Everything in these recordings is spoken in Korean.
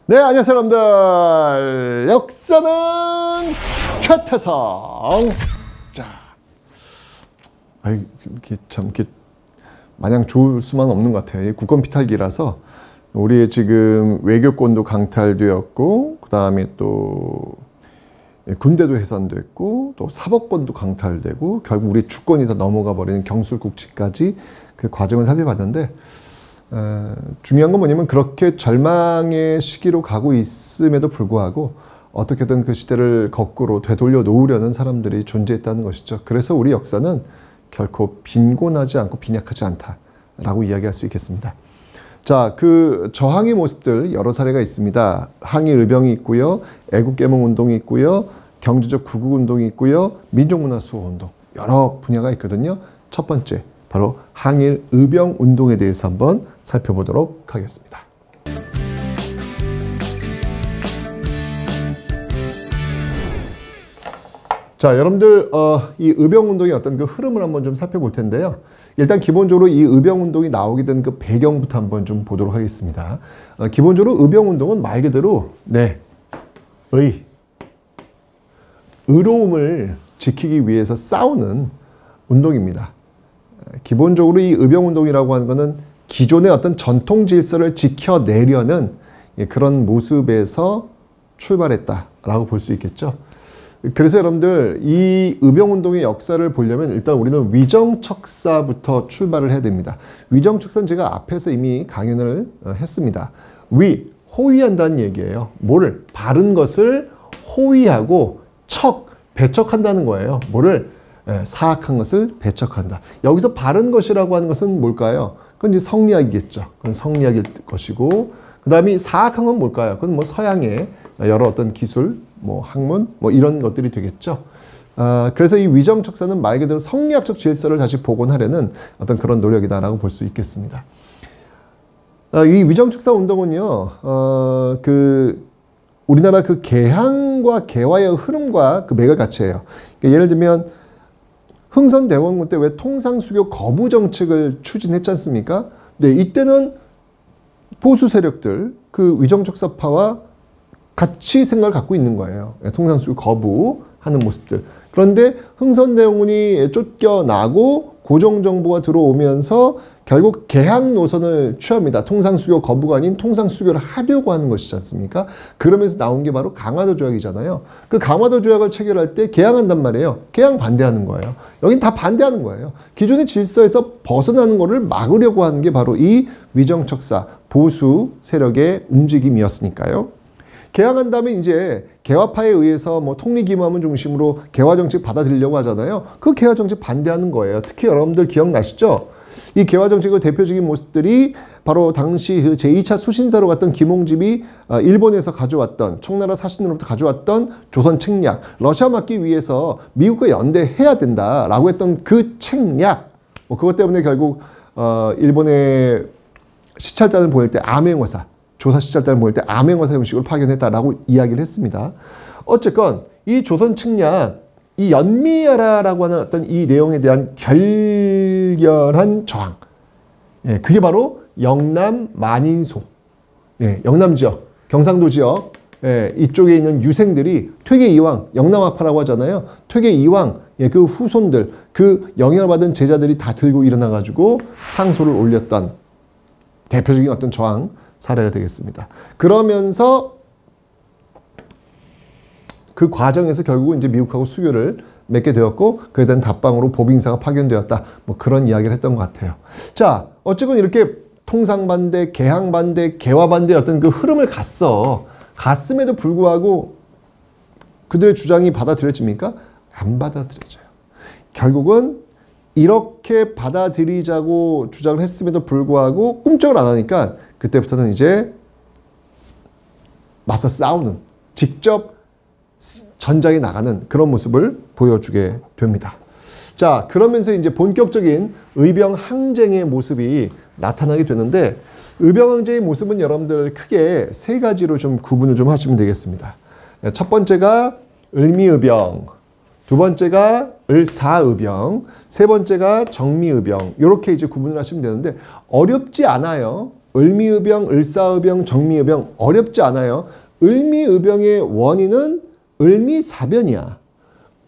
네, 안녕하세요, 여러분들. 역사는 최태성. 자, 이렇게 참 이렇게 마냥 좋을 수만 없는 것 같아요. 국권 피탈기라서 우리의 지금 외교권도 강탈되었고, 그 다음에 또 군대도 해산됐고, 또 사법권도 강탈되고, 결국 우리 주권이 다 넘어가 버리는 경술국치까지 그 과정을 살펴봤는데. 중요한 건 뭐냐면 그렇게 절망의 시기로 가고 있음에도 불구하고 어떻게든 그 시대를 거꾸로 되돌려 놓으려는 사람들이 존재했다는 것이죠. 그래서 우리 역사는 결코 빈곤하지 않고 빈약하지 않다라고 이야기할 수 있겠습니다. 자, 그 저항의 모습들 여러 사례가 있습니다. 항일 의병이 있고요, 애국개몽운동이 있고요, 경제적 구국운동이 있고요, 민족문화 수호운동, 여러 분야가 있거든요. 첫 번째, 바로 항일 의병 운동에 대해서 한번 살펴보도록 하겠습니다. 자, 여러분들 이 의병 운동의 어떤 그 흐름을 한번 좀 살펴볼 텐데요. 일단 기본적으로 이 의병 운동이 나오게 된 그 배경부터 한번 좀 보도록 하겠습니다. 기본적으로 의병 운동은 말 그대로 의로움을 지키기 위해서 싸우는 운동입니다. 기본적으로 이 의병운동이라고 하는 것은 기존의 어떤 전통 질서를 지켜내려는 그런 모습에서 출발했다라고 볼 수 있겠죠. 그래서 여러분들 이 의병운동의 역사를 보려면 일단 우리는 위정척사부터 출발을 해야 됩니다. 위정척사는 제가 앞에서 이미 강연을 했습니다. 호위한다는 얘기예요. 뭐를? 바른 것을 호위하고 배척한다는 거예요. 뭐를? 사악한 것을 배척한다. 여기서 바른 것이라고 하는 것은 뭘까요? 그건 이제 성리학이겠죠. 그건 성리학일 것이고, 그 다음에 사악한 건 뭘까요? 그건 뭐 서양의 여러 어떤 기술, 뭐 학문, 뭐 이런 것들이 되겠죠. 그래서 이 위정척사는 말 그대로 성리학적 질서를 다시 복원하려는 어떤 그런 노력이다라고 볼 수 있겠습니다. 이 위정척사 운동은요, 우리나라 그 개항과 개화의 흐름과 그 맥을 같이 해요. 그러니까 예를 들면 흥선대원군 때 왜 통상수교 거부 정책을 추진했지 않습니까? 네, 이때는 보수 세력들, 그 위정척사파와 같이 생각을 갖고 있는 거예요. 통상수교 거부하는 모습들. 그런데 흥선대원군이 쫓겨나고 고종정부가 들어오면서 결국 개항 노선을 취합니다. 통상수교 거부가 아닌 통상수교를 하려고 하는 것이지 않습니까? 그러면서 나온 게 바로 강화도 조약이잖아요. 그 강화도 조약을 체결할 때 개항한단 말이에요. 개항 반대하는 거예요. 여긴 다 반대하는 거예요. 기존의 질서에서 벗어나는 것을 막으려고 하는 게 바로 이 위정척사, 보수 세력의 움직임이었으니까요. 개항한 다음에 이제 개화파에 의해서 뭐 통리기무함을 중심으로 개화정책 받아들이려고 하잖아요. 그 개화정책 반대하는 거예요. 특히 여러분들 기억나시죠? 이 개화정책의 대표적인 모습들이 바로 당시 그 제2차 수신사로 갔던 김홍집이 일본에서 가져왔던, 청나라 사신으로부터 가져왔던 조선 책략, 러시아 막기 위해서 미국과 연대해야 된다라고 했던 그 책략, 그것 때문에 결국 일본의 시찰단을 보낼 때 암행어사, 조사 시찰단을 보낼 때 암행어사 형식으로 파견했다라고 이야기를 했습니다. 어쨌건 이 조선 책략, 이 연미하라라고 하는 어떤 이 내용에 대한 결렬한 저항. 그게 바로 영남 만인소. 영남 지역, 경상도 지역, 이쪽에 있는 유생들이 퇴계이왕, 영남학파라고 하잖아요. 퇴계이왕, 그 후손들, 그 영향을 받은 제자들이 다 들고 일어나가지고 상소를 올렸던 대표적인 어떤 저항 사례가 되겠습니다. 그러면서 그 과정에서 결국은 이제 미국하고 수교를 맺게 되었고, 그에 대한 답방으로 보빙사가 파견되었다. 뭐 그런 이야기를 했던 것 같아요. 자, 어쨌건 이렇게 통상반대, 개항반대, 개화반대 어떤 그 흐름을 갔음에도 불구하고 그들의 주장이 받아들여집니까? 안 받아들여져요. 결국은 이렇게 받아들이자고 주장을 했음에도 불구하고 꿈쩍을 안 하니까 그때부터는 이제 맞서 싸우는, 직접 전장에 나가는 그런 모습을 보여주게 됩니다. 자, 그러면서 이제 본격적인 의병 항쟁의 모습이 나타나게 되는데, 의병 항쟁의 모습은 여러분들 크게 세 가지로 좀 구분을 좀 하시면 되겠습니다. 첫 번째가 을미의병, 두 번째가 을사의병, 세 번째가 정미의병, 이렇게 이제 구분을 하시면 되는데 어렵지 않아요. 을미의병, 을사의병, 정미의병 어렵지 않아요. 을미의병의 원인은 을미사변이야.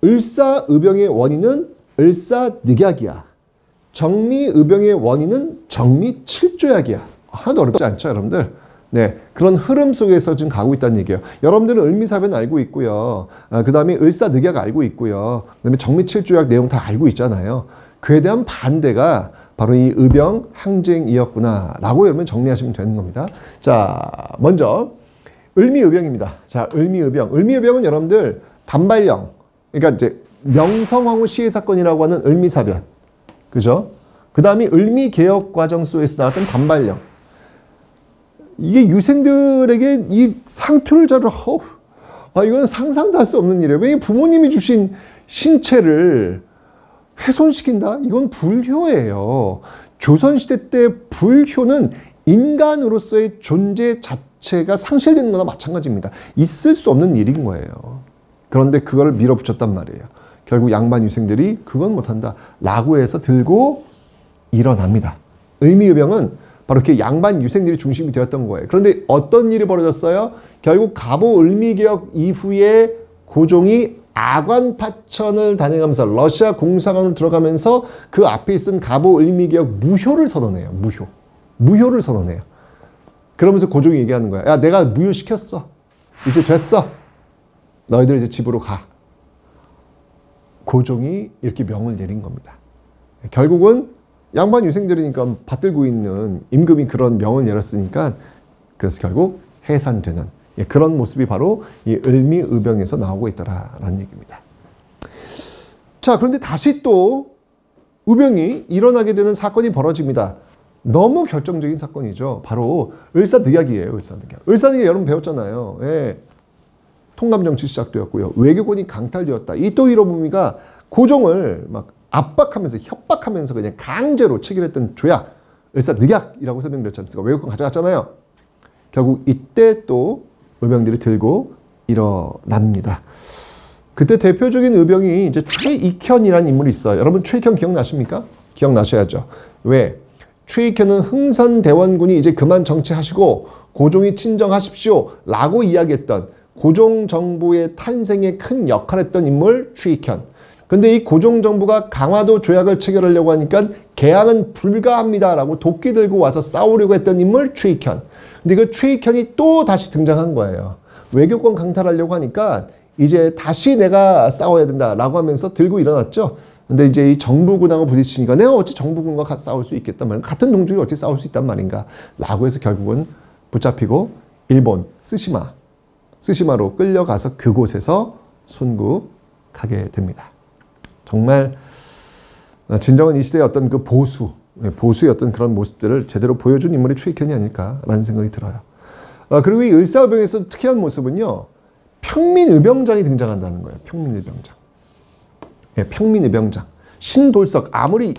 을사의병의 원인은 을사늑약이야. 정미의병의 원인은 정미칠조약이야. 하나도 어렵지 않죠, 여러분들? 네, 그런 흐름 속에서 지금 가고 있다는 얘기예요. 여러분들은 을미사변 알고 있고요. 그 다음에 을사늑약 알고 있고요. 그 다음에 정미칠조약 내용 다 알고 있잖아요. 그에 대한 반대가 바로 이 의병 항쟁이었구나 라고 여러분 정리하시면 되는 겁니다. 자, 먼저 을미의병입니다. 자, 을미의병. 을미의병은 여러분들 단발령, 그러니까 이제 명성황후 시해 사건이라고 하는 을미사변, 그죠? 그 다음에 을미개혁 과정 속에서 나왔던 단발령. 이게 유생들에게 이 상투를 자르, 이건 상상도 할 수 없는 일이에요. 왜 부모님이 주신 신체를 훼손시킨다? 이건 불효예요. 조선시대 때 불효는 인간으로서의 존재 자체가 상실되는 거나 마찬가지입니다. 있을 수 없는 일인 거예요. 그런데 그걸 밀어붙였단 말이에요. 결국 양반 유생들이 그건 못한다 라고 해서 들고 일어납니다. 을미의병은 바로 이렇게 양반 유생들이 중심이 되었던 거예요. 그런데 어떤 일이 벌어졌어요? 결국 갑오 을미개혁 이후에 고종이 아관파천을 단행하면서 러시아 공사관으로 들어가면서 그 앞에 있은 갑오 을미개혁 무효를 선언해요. 무효를 선언해요. 그러면서 고종이 얘기하는 거야. 야, 내가 무효시켰어. 이제 됐어. 너희들 이제 집으로 가. 고종이 이렇게 명을 내린 겁니다. 결국은 양반 유생들이니까 받들고 있는 임금이 그런 명을 내렸으니까 그래서 결국 해산되는 그런 모습이 바로 이 을미의병에서 나오고 있다라는 얘기입니다. 자, 그런데 다시 또 의병이 일어나게 되는 사건이 벌어집니다. 너무 결정적인 사건이죠. 바로 을사늑약이에요. 을사늑약. 을사늑약 여러분 배웠잖아요. 예. 통감정치 시작되었고요. 외교권이 강탈되었다. 이 또 히로부미가 고종을 막 압박하면서 협박하면서 그냥 강제로 체결했던 조약, 을사늑약이라고 설명드렸지 않습니까? 외교권 가져갔잖아요. 결국 이때 또 의병들이 들고 일어납니다. 그때 대표적인 의병이 이제 최익현이라는 인물이 있어요. 여러분 최익현 기억나십니까? 기억나셔야죠. 왜? 최익현은 흥선대원군이 이제 그만 정치하시고 고종이 친정하십시오 라고 이야기했던 고종 정부의 탄생에 큰 역할을 했던 인물 최익현. 근데 이 고종 정부가 강화도 조약을 체결하려고 하니까 개항은 불가합니다 라고 도끼 들고 와서 싸우려고 했던 인물 최익현. 근데 그 최익현이 또 다시 등장한 거예요. 외교권 강탈하려고 하니까 이제 다시 내가 싸워야 된다라고 하면서 들고 일어났죠. 근데 이제 이 정부군하고 부딪히니까 내가 어찌 정부군과 싸울 수 있겠단 말인가. 같은 동족이 어찌 싸울 수 있단 말인가. 라고 해서 결국은 붙잡히고 일본 스시마로 끌려가서 그곳에서 순국하게 됩니다. 정말 진정한 이 시대의 어떤 그 보수의 어떤 그런 모습들을 제대로 보여준 인물이 최익현이 아닐까라는 생각이 들어요. 그리고 이 을사의병에서 특이한 모습은요. 평민의병장이 등장한다는 거예요. 평민의병장. 예, 평민의병장. 신돌석. 아무리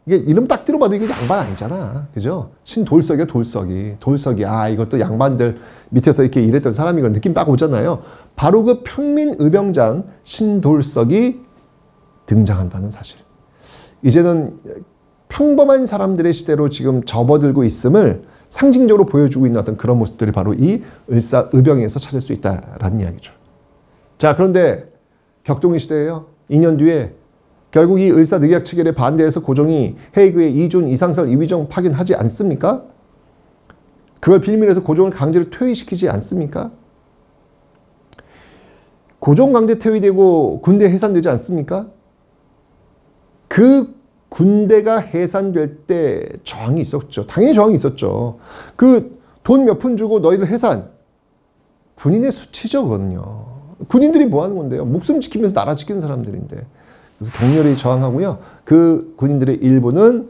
이게 이름 딱 들어봐도 이거 양반 아니잖아. 그죠? 신돌석이야, 돌석이. 돌석이. 이것도 양반들 밑에서 이렇게 일했던 사람이건 느낌 딱 오잖아요. 바로 그 평민의병장 신돌석이 등장한다는 사실. 이제는 평범한 사람들의 시대로 지금 접어들고 있음을 상징적으로 보여주고 있는 어떤 그런 모습들이 바로 이 을사의병에서 찾을 수 있다라는 이야기죠. 자, 그런데 격동의 시대예요. 2년 뒤에 결국 이 을사늑약 체결에 반대해서 고종이 헤이그의 이존, 이상설, 이휘종 파견하지 않습니까? 그걸 빌미해서 고종을 강제로 퇴위시키지 않습니까? 고종 강제 퇴위되고 군대 해산되지 않습니까? 그 군대가 해산될 때 저항이 있었죠. 당연히 저항이 있었죠. 그 돈 몇 푼 주고 너희들 해산. 군인의 수치죠, 그거는요. 군인들이 뭐 하는 건데요? 목숨 지키면서 나라 지키는 사람들인데. 그래서 격렬히 저항하고요. 그 군인들의 일부는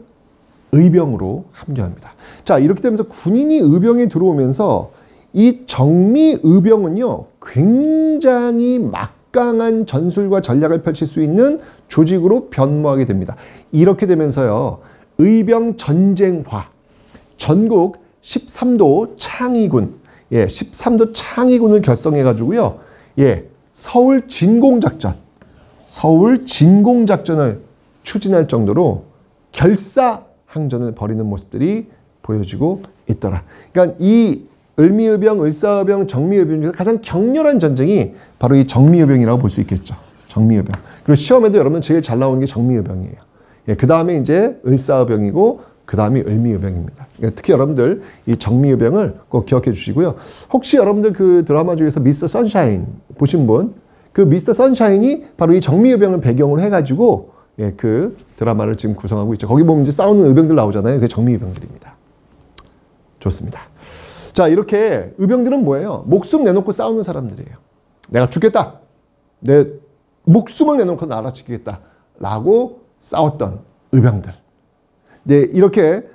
의병으로 합류합니다. 자, 이렇게 되면서 군인이 의병에 들어오면서 이 정미의병은요. 굉장히 막강한 전술과 전략을 펼칠 수 있는 조직으로 변모하게 됩니다. 이렇게 되면서요. 의병 전쟁화, 전국 13도 창의군, 13도 창의군을 결성해가지고요. 서울 진공작전을 추진할 정도로 결사항전을 벌이는 모습들이 보여지고 있더라. 그러니까 이 을미의병, 을사의병, 정미의병 중에서 가장 격렬한 전쟁이 바로 이 정미의병이라고 볼 수 있겠죠. 정미의병. 그리고 시험에도 여러분 제일 잘 나오는 게 정미의병이에요. 예, 그 다음에 이제 을사의병이고 그 다음이 을미의병입니다. 그러니까 특히 여러분들 이 정미의병을 꼭 기억해 주시고요. 혹시 여러분들 그 드라마 중에서 미스터 선샤인 보신 분, 그 미스터 선샤인이 바로 이 정미의병을 배경으로 해가지고 예, 그 드라마를 지금 구성하고 있죠. 거기 보면 이제 싸우는 의병들 나오잖아요. 그게 정미의병들입니다. 좋습니다. 자, 이렇게 의병들은 뭐예요? 목숨 내놓고 싸우는 사람들이에요. 내가 죽겠다. 내 목숨을 내놓고 나라 지키겠다. 라고 싸웠던 의병들. 네, 이렇게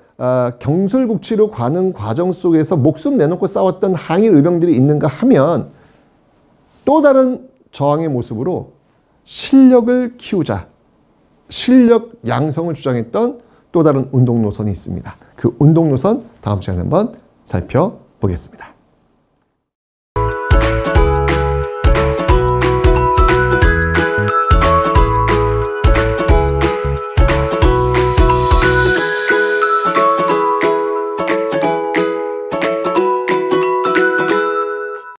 경술국치로 가는 과정 속에서 목숨 내놓고 싸웠던 항일 의병들이 있는가 하면 또 다른 저항의 모습으로 실력을 키우자. 실력 양성을 주장했던 또 다른 운동 노선이 있습니다. 그 운동 노선 다음 시간에 한번 살펴보겠습니다.